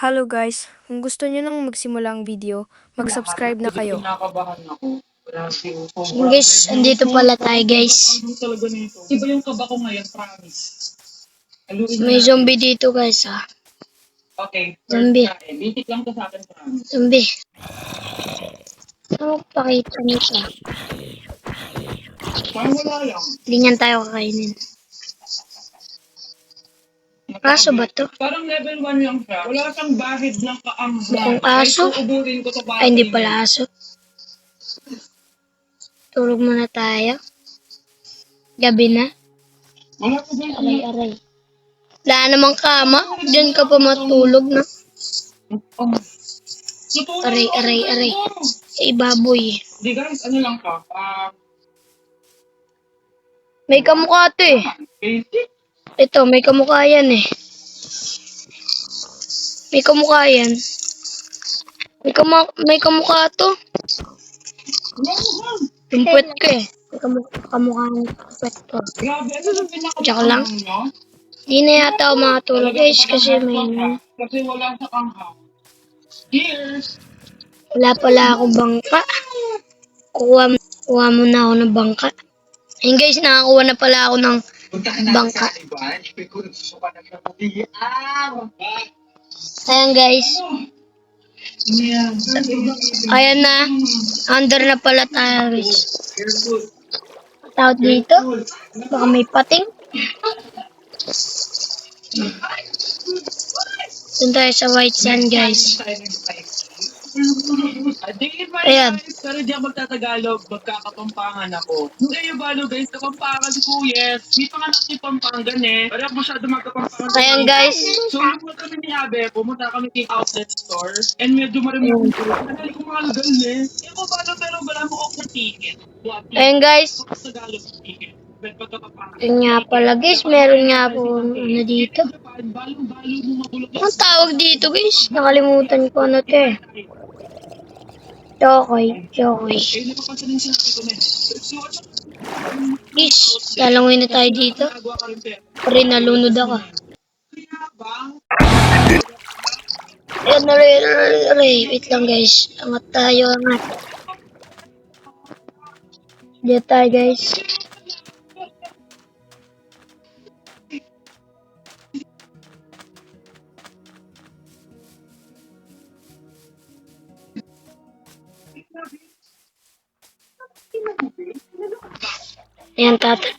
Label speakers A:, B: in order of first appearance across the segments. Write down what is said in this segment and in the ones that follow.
A: Hello guys, kung gusto niyo nang magsimula ang video, mag-subscribe na kayo.
B: Kinakabahan ako. Grabe,
C: So guys, andito pala tayo guys.
B: talaga nito. Iba yung kaba ko ngayon, promise. Aluin
C: May
B: natin.
C: zombie dito guys ha.
B: Okay,
C: Zombie.
B: Basic lang to sa akin, promise.
C: Zombie. Ano pakita niyo siya?
B: Parang wala lang.
C: Hindi niyan tayo kakainin. Aso ba to?
B: Parang level 1 lang siya. Wala siyang bahid ng kaanghang.
C: Mukhang aso?
B: Kahit uuburin ko to
C: Ay, hindi pala aso. Tulog muna tayo. Gabi na.
B: Wala ko ba
C: Aray. Wala namang kama. Diyan ka pa matulog na. Aray. Sa ibaboy.
B: Di guys, ano lang ka?
C: May kamukha to eh.
B: Basic?
C: Ito, may kamukha yan eh. May kamukha yan. May kamukha to. Yung puwet ko eh. May kamukha ng puwet ko.
B: Grabe, ano yung pinaka-
C: Joke lang.
B: nyo?
C: Hindi na yata ako makatulog guys kasi may
B: Kasi wala sa anghang. Cheers!
C: wala pala ako bangka. Kuha muna ako ng bangka. Ayun guys, nakakuha na pala ako ng bangka. Ayan guys. Ayan na. Under na pala tayo guys. Tawag dito. Baka may pating. Doon tayo sa white sand guys. Ayan.
B: Pero di ako magtatagalog, magkakapampangan ako. Yung balo guys, kapampangan ko, yes. Di pa nga si Pampangan eh. Pero ako masyado magkapampangan.
C: Ayan guys.
B: So, yung kami ni Abe, pumunta kami sa outlet store. And medyo marami ko. Nalali ko mga lugal eh. Yung ko balo pero wala mo ako ng ticket.
C: Ayan guys.
B: Tagalog ticket. Pero pagkapampangan.
C: Yun nga pala guys. Meron nga po ano dito.
B: Balo mo magulo.
C: Anong tawag dito guys? Nakalimutan ko ano to eh. Chokoy.
B: Eh, napapansin din sinabi ko na eh. So,
C: Guys, lalangoy na tayo dito.
B: nagawa ka rin pero.
C: Pare, nalunod ako.
B: Bang,
C: Ayan, aray. Wait lang guys. Angat tayo, angat. Dito tayo guys. Ayan, tata.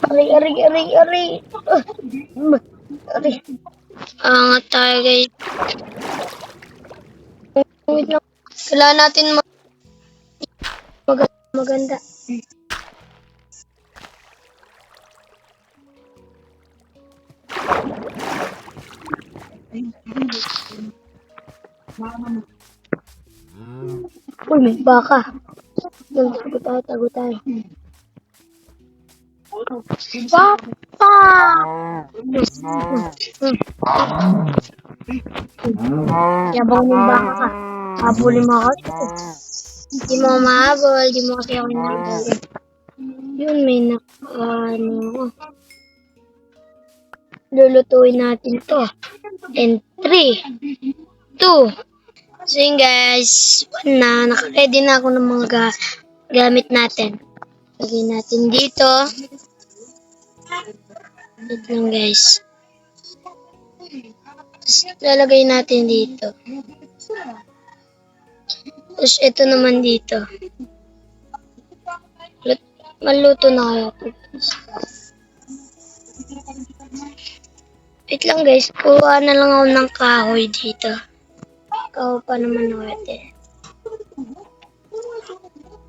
C: Aray. Aray. Angat tayo guys. Wait lang. Kailangan natin maganda. Uy, may baka. Tago tayo. Baka! Yabang ng baka ka. Habulin mo ako. Di mo mahabol. Di mo kasi ako inahabol. Yun, may ano. Lulutuin natin to. And 3, 2. So yun guys. Naka-ready na ako ng mga gamit natin. Lagay natin dito. Dito lang guys. Tapos lalagay natin dito. Tapos ito naman dito. Maluto na kayo. Wait lang guys. Kuha na lang ako ng kahoy dito. Kahoy pa naman pwede.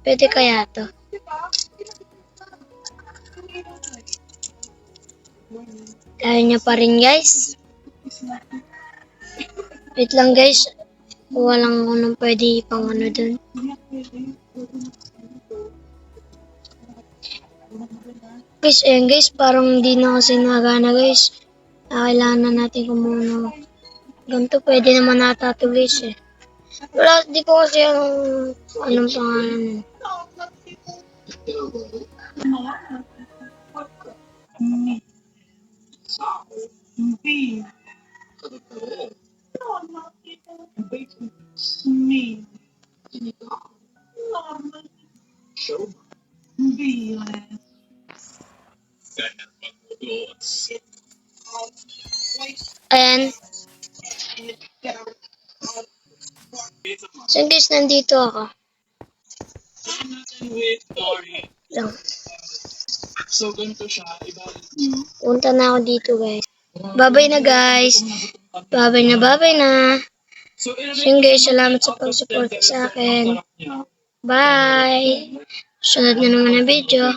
C: Pwede kaya to? Kaya niya pa rin guys. Wait lang guys. Kuha lang ako ng pwede pang ano dun. Guys, ayan guys. Parang hindi na kasi nagana guys. Kailangan na natin kumuha. Ganito pwede naman nata to guys eh. Wala, di ko kasi anong pangalan.
B: Hindi. Normal. Show. Hindi yan.
C: Ayan. So guys, nandito ako.
B: Wait, sorry.
C: Lang.
B: So, ganito siya. Ibalik niyo.
C: Punta na ako dito guys. Bye-bye na guys. Bye-bye na.
B: So,
C: So yun guys, salamat sa pag-support sa akin. Bye! Sunod na naman ang video.